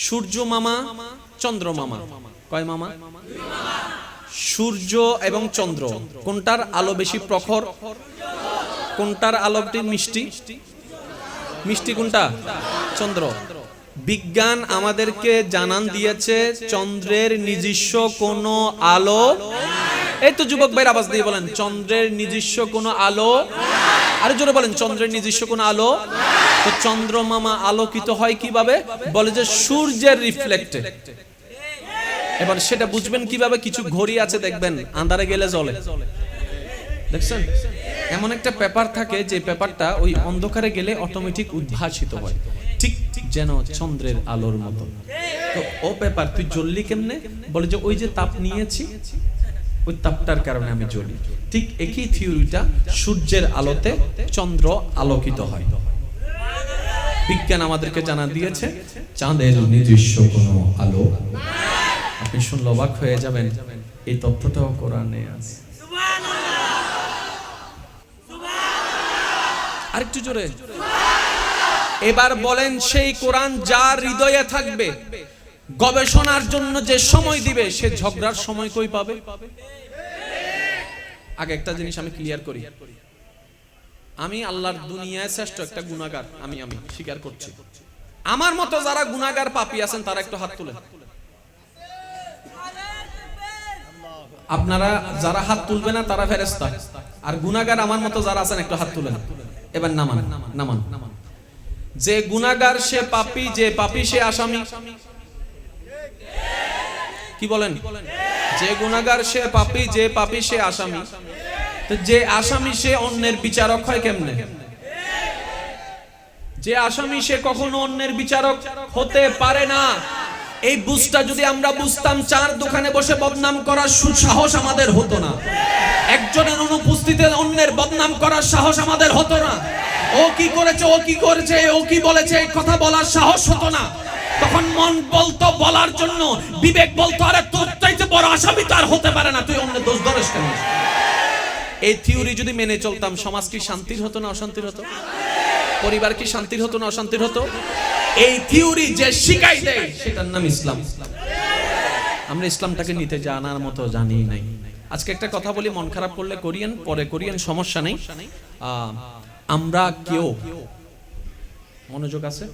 সূর্য মামা, চন্দ্র মামা। কয় মামা? সূর্য এবং চন্দ্র, কোনটার আলো বেশি প্রখর? কোনটার আলোটি মিষ্টি? মিষ্টি কোনটা? চন্দ্র। বিজ্ঞান আমাদেরকে জানান দিয়েছে চন্দ্রের নিজস্ব কোনো আলো। এই তো যুবক ভাইয়ের আওয়াজ দিয়ে বলেন, চন্দ্রের নিজস্ব কোনো আলো। আরে জোরে বলেন, চন্দ্রের নিজস্ব কোনো আলো। তো চন্দ্রমামা আলোকিত হয় কিভাবে? বলে যে সূর্যের রিফ্লেক্টে। এবার সেটা বুঝবেন কিভাবে? কিছু ঘড়ি আছে দেখবেন আন্ধারে গেলে জ্বলে, দেখছেন? এমন একটা পেপার থাকে যে পেপারটা ওই অন্ধকারে গেলে অটোমেটিক উদ্ভাসিত হয়, ঠিক যেন চন্দ্রের আলোর মতো। তো ও পেপার তুই জ্বললি কেমনে? বলে যে ওই যে তাপ নিয়েছি, ওই তাপটার কারণে আমি জ্বলি। ঠিক একই থিওরিটা সূর্যের আলোতে চন্দ্র আলোকিত হয়। বিজ্ঞান আমাদেরকে জানা দিয়েছে চাঁদের নিজস্ব কোনো আলো। আপনি শুনলে অবাক হয়ে যাবেন, এই তথ্যটাও কোরআনে আছে। আরেকটু জোরে। এবার বলেন, সেই কোরআন যার হৃদয়ে থাকবে, গবেষণার জন্য যে সময় দিবে, সে ঝগড়ার সময় কই পাবে? আগে একটা জিনিস আমি ক্লিয়ার করি, আমি আল্লাহর দুনিয়ায় শ্রেষ্ঠ একটা গুনাহগার, আমি স্বীকার করছি। আমার মতো যারা গুনাহগার পাপী আছেন তারা একটু হাত তুলেন। আপনারা যারা হাত তুলবে না তারা ফেরেশতা, আর গুনাহগার আমার মতো যারা আছেন একটু হাত তুলেন। এবার নামান, নামান। যে গুনাহগার সে পাপী, যে পাপী সে আসামি। কি বলেন? যে গুনাহগার সে পাপী, যে পাপী সে আসামি। তো যে আসামি সে অন্যের বিচারক হয় কেমনে? যে আসামি সে কখনো অন্যের বিচারক হতে পারে না। এই বুঝটা যদি আমরা বুঝতাম, চার দোকানে বসে বদনাম করার সাহস আমাদের হতো না। একজনের অনুপস্থিতিতে অন্যের বদনাম করার সাহস আমাদের হতো না। ও কি করেছে, ও কি করেছে, ও কি বলেছে, এই কথা বলার সাহস হতো না। তখন মন বলতো বলার জন্য, বিবেক বলতো আরে তোর চাইতে বড় আসামি তো আর হতে পারে না, তুই অন্যের দোষ ধরিস কেন? এই থিওরি যদি মেনে চলতাম, সমাজ কি শান্তির হতো না অশান্তির হতো? পরিবার কি শান্তির হতো না অশান্তির হতো? এই থিওরি যে শিখাই দেয় সেটার নাম ইসলাম। আমরা ইসলামটাকে নিতে জানার মতো জানি নাই। আজকে একটা কথা বলি, মন খারাপ করলে করিয়েন, পরে করিয়েন, সমস্যা নেই। আমরা কেউ, মনোযোগ আছে?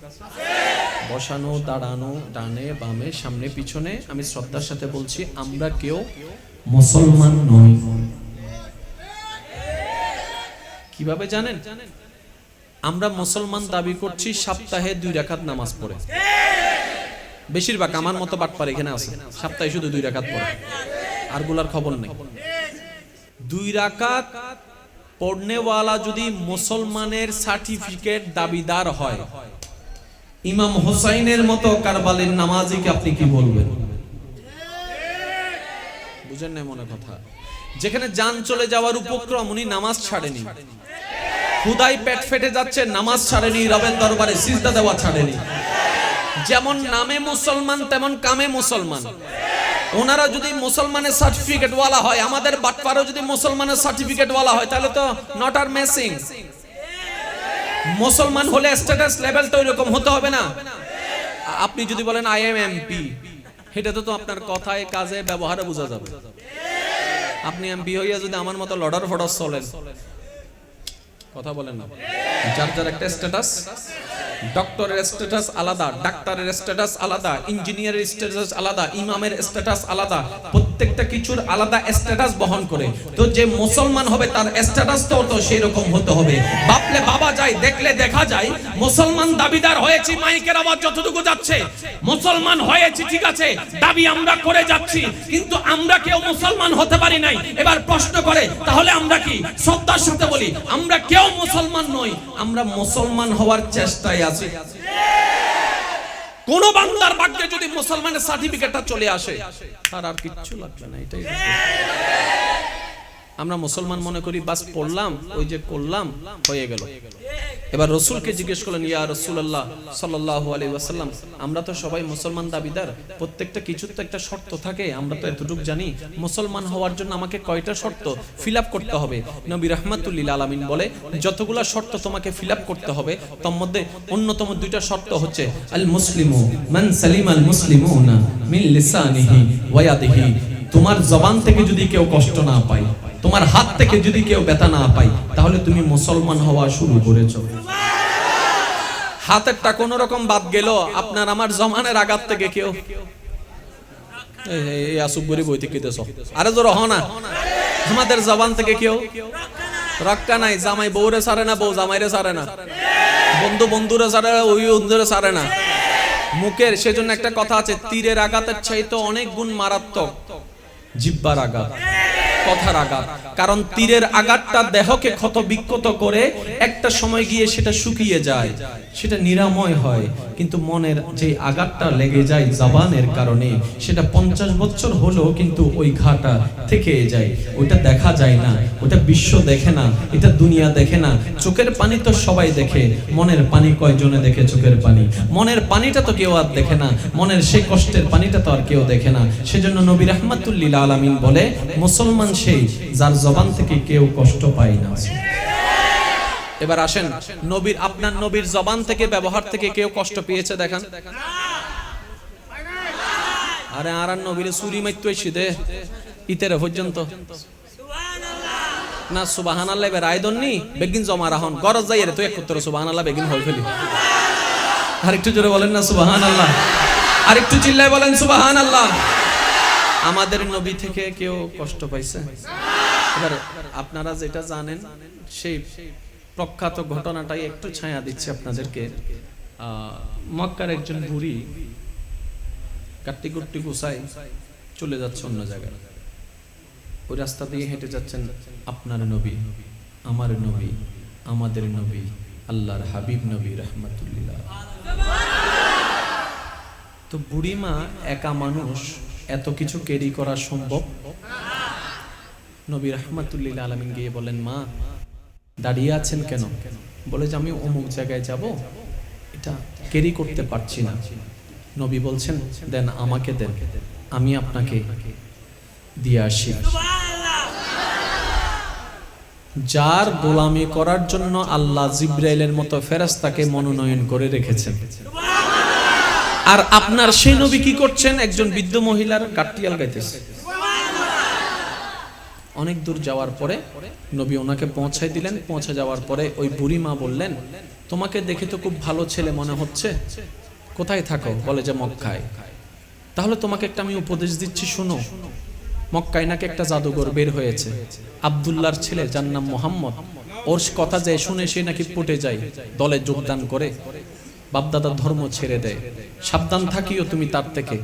বসানো, দাঁড়ানো, ডানে বামে, সামনে পিছনে, আমি শ্রদ্ধার সাথে বলছি, আমরা কেউ মুসলমান নই। কিভাবে জানেন? আমরা মুসলমান দাবি করছি সপ্তাহে 2 রাকাত নামাজ পড়ে। বেশিরভাগ আমার মতো বাটপার এখানে আছে, সপ্তাহে শুধু 2 রাকাত পড়ে, আর গুলার খবর নেই। 2 রাকাত পড়নেওয়ালা যদি মুসলমানের সার্টিফিকেট দাবিদার হয়, ইমাম হুসাইনের মতো কারবালের নামাজিকে আপনি কি বলবেন? বুঝেন না মনে কথা? যেখানে জান চলে যাওয়ার উপক্রম, উনি নামাজ ছাড়েনি। খুদাই পেট ফেটে যাচ্ছে, নামাজ ছাড়েনি। রবের দরবারে সিজদা দেওয়া ছাড়েনি। যেমন নামে মুসলমান তেমন কামে মুসলমান। ওনারা যদি মুসলমানের সার্টিফিকেট ওয়ালা হয়, আমাদের বাটপারও যদি মুসলমানের সার্টিফিকেট ওয়ালা হয়, তাহলে তো নট আর মেসিং। মুসলমান হলে স্ট্যাটাস লেভেলটা ওইরকম হতে হবে না? আপনি যদি বলেন আই এম এমপি, এটা তো আপনার কথায় কাজে ব্যবহারে বোঝা যাবে। আপনি এমপি হইয়া যদি আমার মতো লড়ার ফড়ার চলেন, কথা বলেন না। যার যার একটা স্ট্যাটাস, ডক্টরের স্ট্যাটাস আলাদা, ডাক্তারের স্ট্যাটাস আলাদা, ইঞ্জিনিয়ারের স্ট্যাটাস আলাদা, ইমামের স্ট্যাটাস আলাদা, প্রত্যেকটা কিছুর আলাদা স্ট্যাটাস বহন করে। তো যে মুসলমান হবে তার স্ট্যাটাস তো সেই রকম হতে হবে। বাপলে বাবা যায়, দেখলে দেখা যায়, মুসলমান দাবিদার হয়েছি, মাইকের আওয়াজ যতটুকু যাচ্ছে, মুসলমান হয়েছি, ঠিক আছে, দাবি আমরা করে যাচ্ছি, কিন্তু আমরা কেউ মুসলমান হতে পারি নাই। এবার প্রশ্ন করে, তাহলে আমরা কি? শ্রদ্ধার সাথে বলি, আমরা কেউ মুসলমান নই, আমরা মুসলমান হওয়ার চেষ্টায় আছি। কোন বান্দার ভাগ্যে যদি মুসলমানের সার্টিফিকেটটা চলে আসে, তার আর কিচ্ছু লাগবে না। এটাই আমরা মুসলমান মনে করি বাস পড়লাম ওই যে করলাম হয়ে গেল। এবার রসুলকে জিজ্ঞেস করলেন, ইয়া রাসূলুল্লাহ সাল্লাল্লাহু আলাইহি ওয়াসাল্লাম, আমরা তো সবাই মুসলমান দাবিদার, প্রত্যেকটা কিছুর তো একটা শর্ত থাকে, আমরা তো এতটুকু জানি। মুসলমান হওয়ার জন্য আমাকে কয়টা শর্ত ফিল আপ করতে হবে? নবী রাহমাতুল লিল আলামিন বলে, যতগুলা শর্ত তোমাকে ফিল আপ করতে হবে তার মধ্যে অন্যতম দুইটা শর্ত হচ্ছে আল মুসলিমু মান সালিমাল মুসলিমুনা মিন লিসানিহি ওয়া ইয়াদিহি। তোমার জবান থেকে যদি কেউ কষ্ট না পায়, তোমার হাত থেকে যদি কেউ ব্যথা না পায়, তাহলে তুমি মুসলমান হওয়া শুরু করেছো। হাতেরটা কোন রকম বাদ গেল, আপনার আমার জমানের আঘাত থেকে কেউ এই আসুবরি বই থেকে দিতেছ, আরে জোর হ না, আমাদের জবান থেকে কেউ রক্ষা নাই। জামাই বউরে ছাড়ে না, বউ জামাইরে ছাড়ে না, বন্ধু বন্ধুরে ছাড়ে না, ওই বন্ধুরে ছাড়ে না। মুখের সেজন্য একটা কথা আছে, তীরের আঘাতের চাইতে অনেক গুণ মারাত্মক জিহ্বার আঘাত, কথার আঘাত। কারণ তীরের আঘাতটা দেহকে ক্ষত বিক্ষত করে, একটা সময় গিয়ে সেটা শুকিয়ে যায়, সেটা নিরাময় হয়। কিন্তু মনের যে আঘাতটা লেগে যায় জবানের কারণে, সেটা 50 বছর হলেও কিন্তু ওই ঘাটা থেকে যায়। ওটা দেখা যায় না, ওটা বিশ্ব দেখে না, এটা দুনিয়া দেখে না। চোখের পানি তো সবাই দেখে, মনের পানি কয়জনে দেখে? চোখের পানি, মনের পানিটা তো কেউ আর দেখে না, মনের সেই কষ্টের পানিটা তো আর কেউ দেখে না। সেজন্য নবী রাহমাতুল লিল আলামিন বলে, মুসলমান সেই যার জবান থেকে কেউ কষ্ট পায় না। এবার আসেন, নবীর, আপনার নবীর জবান থেকে, ব্যবহার থেকে কেউ কষ্ট পেয়েছে দেখান? আরে আর নবীর চুরি মাইতো এসে দে ইতের পর্যন্ত না সুবহানাল্লাহ। এবার আইদননি বেগিন জমা রাহন গরজ যাই রে, তুই এক করতে সুবহানাল্লাহ বেগিন হই ফেলি। আর একটু জোরে বলেন না সুবহানাল্লাহ, আর একটু চিল্লায় বলেন সুবহানাল্লাহ। আমাদের নবী থেকে কেউ কষ্ট পাইছে? এবার আপনারা যেটা জানেন সেই প্রখ্যাত ঘটনাটাই একটু ছায়া দিচ্ছে আপনাদেরকে। মক্কার একজন বুড়ি কাট্টি কুট্টি গুছাই চলে যাচ্ছে অন্য জায়গায়। ওই রাস্তা দিয়ে হেঁটে যাচ্ছেন আপনার নবী, আমার নবী, আমাদের নবী, আল্লাহর হাবিব নবী রাহমাতুল্লাহ। তো বুড়িমা একা মানুষ, এত কিছু ক্যারি করা সম্ভব? নবী রাহমাতুল্লাহ আলামিন গিয়ে বলেন, মা দাঁড়িয়ে আছেন কেন? বলে যে আমি অমুক জায়গায় যাব, এটা ক্যারি করতে পারছি না। নবী বলছেন, দেন আমাকে দেন, আমি আপনাকে দিয়ে আসি। যার গোলামি করার জন্য আল্লাহ জিব্রাইলের মতো ফেরেশতাকে মনোনয়ন করে রেখেছেন, আর আপনার সেই নবী কি করছেন? একজন বৃদ্ধ মহিলার গাট্টিয়াল গাইতেছে। অনেক দূর যাওয়ার পরে নবী ওনাকে পৌঁছায় দিলেন। পৌঁছে যাওয়ার পরে ওই বুড়ি মা বললেন, তোমাকে দেখে তো খুব ভালো ছেলে মনে হচ্ছে, কোথায় থাকো? বলে যে মক্কায়। তাহলে তোমাকে একটা আমি উপদেশ দিচ্ছি, শোনো। মক্কায় নাকি একটা জাদুঘর বের হয়েছে, আব্দুল্লাহর ছেলে যার নাম মোহাম্মদ। ওর কথা যায় শুনে সে নাকি পটে যায়, দলে যোগদান করে, বাপদাদার ধর্ম ছেড়ে দেয়। সাবধান থাকিও তুমি তার থেকে।